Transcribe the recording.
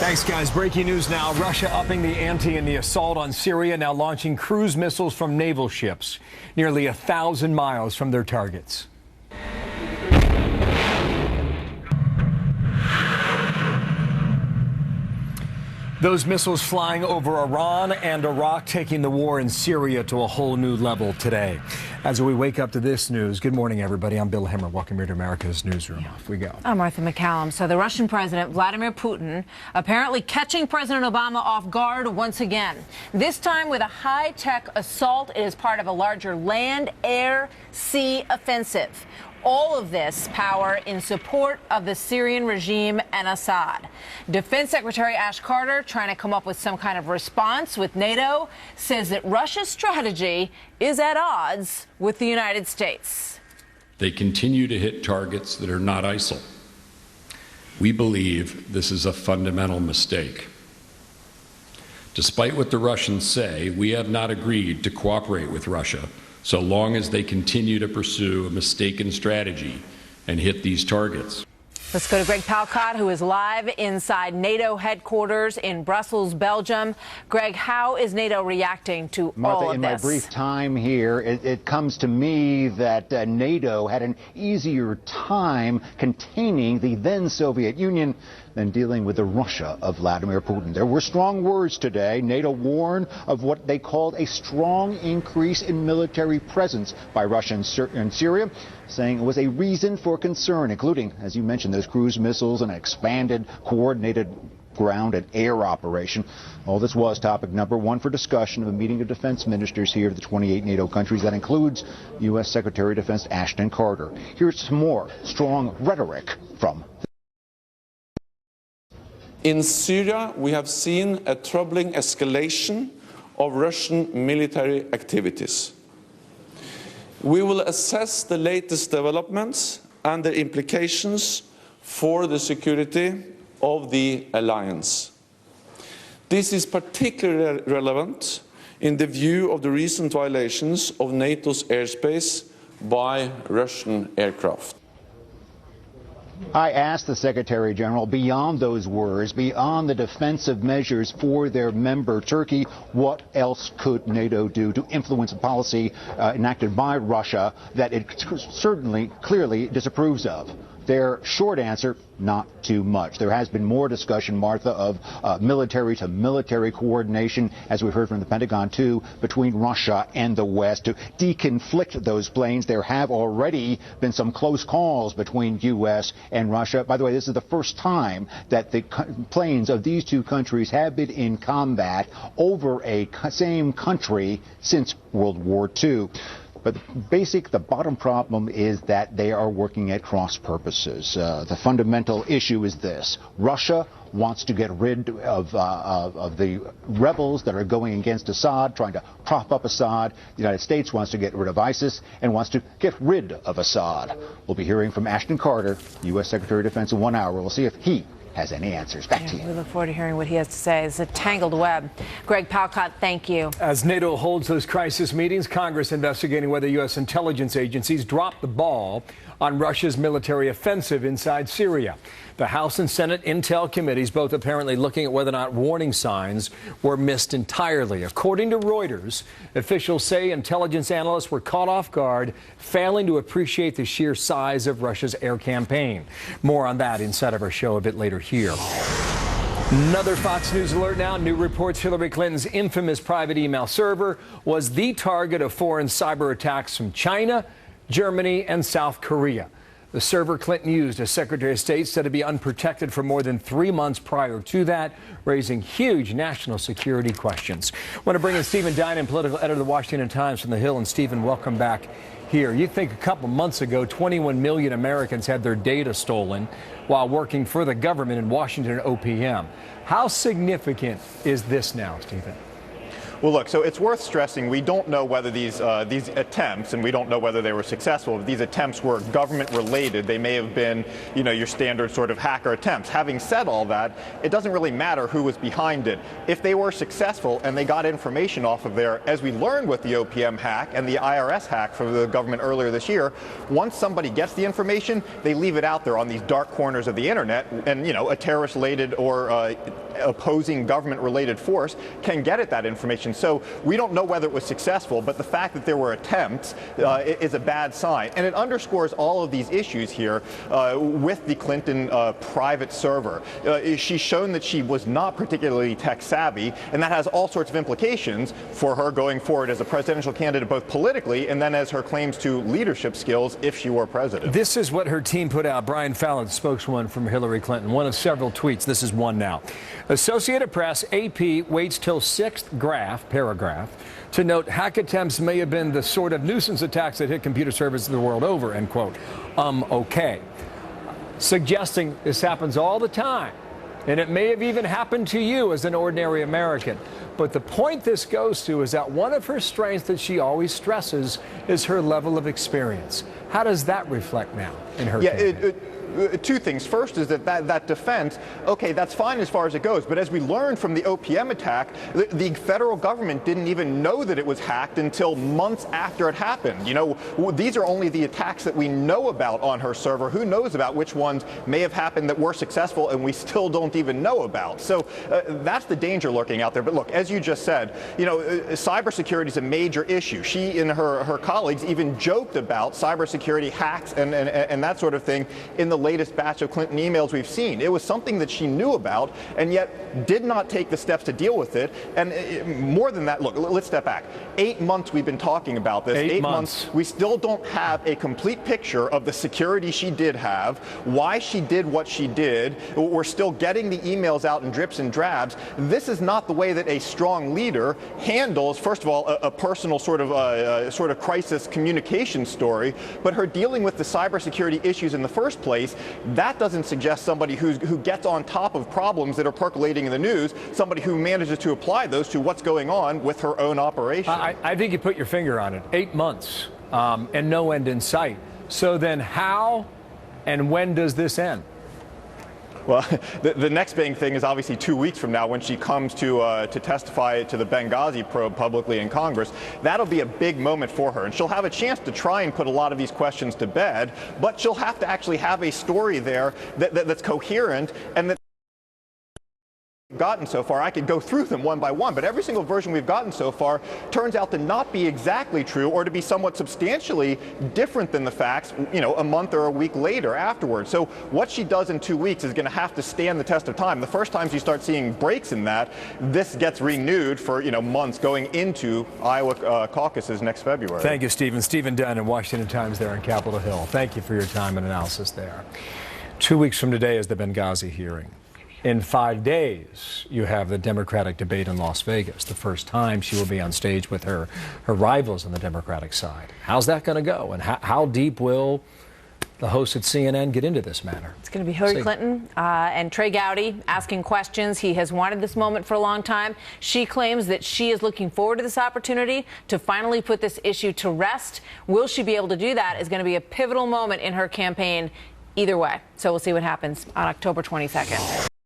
Thanks, guys. Breaking news now. Russia upping the ante in the assault on Syria, now launching cruise missiles from naval ships nearly 1,000 miles from their targets. Those missiles flying over Iran and Iraq, taking the war in Syria to a whole new level today. As we wake up to this news, good morning, everybody. I'm Bill Hemmer. Welcome here to America's Newsroom. Off we go. I'm Martha McCallum. So the Russian President, Vladimir Putin, apparently catching President Obama off guard once again. This time with a high-tech assault. It is part of a larger land, air, sea offensive. All of this power in support of the Syrian regime and Assad. Defense Secretary Ash Carter, trying to come up with some kind of response with NATO, says that Russia's strategy is at odds with the United States. They continue to hit targets that are not ISIL. We believe this is a fundamental mistake. Despite what the Russians say, we have not agreed to cooperate with Russia so long as they continue to pursue a mistaken strategy and hit these targets. Let's go to Greg Palcott, who is live inside NATO headquarters in Brussels, Belgium. Greg, how is NATO reacting to Martha, all of in this? my brief time here, it comes to me that NATO had an easier time containing the then Soviet Union than dealing with the Russia of Vladimir Putin. There were strong words today. NATO warned of what they called a strong increase in military presence by Russia in Syria, saying it was a reason for concern, including, as you mentioned, those cruise missiles and an expanded coordinated ground and air operation. All this was topic number one for discussion of a meeting of defense ministers here of the 28 NATO countries. That includes U.S. Secretary of Defense Ashton Carter. Here's some more strong rhetoric from In Syria, we have seen a troubling escalation of Russian military activities. We will assess the latest developments and their implications for the security of the alliance. This is particularly relevant in the view of the recent violations of NATO's airspace by Russian aircraft. I asked the Secretary General, beyond those words, beyond the defensive measures for their member Turkey, what else could NATO do to influence a policy enacted by Russia that it certainly, clearly disapproves of? Their short answer, not too much. There has been more discussion, Martha, of military to military coordination, as we heard from the Pentagon, too, between Russia and the West to deconflict those planes. There have already been some close calls between U.S. and Russia. By the way, this is the first time that the planes of these two countries have been in combat over a same country since World War II. But the bottom problem is that they are working at cross purposes. The fundamental issue is this. Russia wants to get rid of the rebels that are going against Assad, trying to prop up Assad. The United States wants to get rid of ISIS and wants to get rid of Assad. We'll be hearing from Ashton Carter, U.S. Secretary of Defense, in 1 hour. We'll see if he has any answers. Back to you. We look forward to hearing what he has to say. It's a tangled web. Greg Palcott, thank you. As NATO holds those crisis meetings, Congress investigating whether U.S. intelligence agencies dropped the ball on Russia's military offensive inside Syria. The House and Senate intel committees both apparently looking at whether or not warning signs were missed entirely. According to Reuters, officials say intelligence analysts were caught off guard, failing to appreciate the sheer size of Russia's air campaign. More on that inside of our show a bit later here. Another Fox News alert now. New reports Hillary Clinton's infamous private email server was the target of foreign cyber attacks from China, Germany, and South Korea. The server Clinton used as Secretary of State said to be unprotected for more than 3 months prior to that, raising huge national security questions. I want to bring in Stephen Dinan, political editor of the Washington Times from the Hill. And Stephen, welcome back here. You think a couple months ago, 21 million Americans had their data stolen while working for the government in Washington and OPM. How significant is this now, Stephen? Well, look, so it's worth stressing we don't know whether these attempts, and we don't know whether they were successful, if these attempts were government-related. They may have been, your standard sort of hacker attempts. Having said all that, it doesn't really matter who was behind it. If they were successful and they got information off of there, as we learned with the OPM hack and the IRS hack from the government earlier this year, once somebody gets the information, they leave it out there on these dark corners of the internet, and, a terrorist-related or opposing government-related force can get at that information. So we don't know whether it was successful, but the fact that there were attempts is a bad sign. And it underscores all of these issues here with the Clinton private server. She's shown that she was not particularly tech-savvy, and that has all sorts of implications for her going forward as a presidential candidate, both politically and then as her claims to leadership skills if she were president. This is what her team put out. Brian Fallon, spokeswoman from Hillary Clinton, one of several tweets. This is one now. Associated Press, AP waits till sixth paragraph to note hack attempts may have been the sort of nuisance attacks that hit computer services the world over, end quote. Okay. Suggesting this happens all the time. And it may have even happened to you as an ordinary American. But the point this goes to is that one of her strengths that she always stresses is her level of experience. How does that reflect now in her campaign? Two things. First is that defense, okay, that's fine as far as it goes, but as we learned from the OPM attack, the federal government didn't even know that it was hacked until months after it happened. You know, these are only the attacks that we know about on her server. Who knows about which ones may have happened that were successful and we still don't even know about. So that's the danger lurking out there. But look, as you just said, you know, cybersecurity is a major issue. She and her colleagues even joked about cybersecurity hacks and that sort of thing in the latest batch of Clinton emails we've seen. It was something that she knew about and yet did not take the steps to deal with it. And more than that, look, let's step back. 8 months we've been talking about this. 8 months. We still don't have a complete picture of the security she did have, why she did what she did. We're still getting the emails out in drips and drabs. This is not the way that a strong leader handles, first of all, a personal sort of crisis communication story, but her dealing with the cybersecurity issues in the first place. That doesn't suggest somebody who gets on top of problems that are percolating in the news, somebody who manages to apply those to what's going on with her own operation. I think you put your finger on it. 8 months and no end in sight. So then how and when does this end? Well, the next big thing is obviously 2 weeks from now when she comes to testify to the Benghazi probe publicly in Congress. That'll be a big moment for her, and she'll have a chance to try and put a lot of these questions to bed, but she'll have to actually have a story there that's coherent and that gotten so far. I could go through them one by one, but every single version we've gotten so far turns out to not be exactly true or to be somewhat substantially different than the facts, you know, a month or a week later afterwards. So what she does in 2 weeks is going to have to stand the test of time. The first time you start seeing breaks in that, this gets renewed for, you know, months going into Iowa caucuses next February. Thank you, Stephen. Stephen Dunn in Washington Times there on Capitol Hill. Thank you for your time and analysis there. 2 weeks from today is the Benghazi hearing. In 5 days, you have the Democratic debate in Las Vegas, the first time she will be on stage with her rivals on the Democratic side. How's that going to go? And how deep will the hosts at CNN get into this matter? It's going to be Hillary Clinton and Trey Gowdy asking questions. He has wanted this moment for a long time. She claims that she is looking forward to this opportunity to finally put this issue to rest. Will she be able to do that is going to be a pivotal moment in her campaign either way. So we'll see what happens on October 22nd.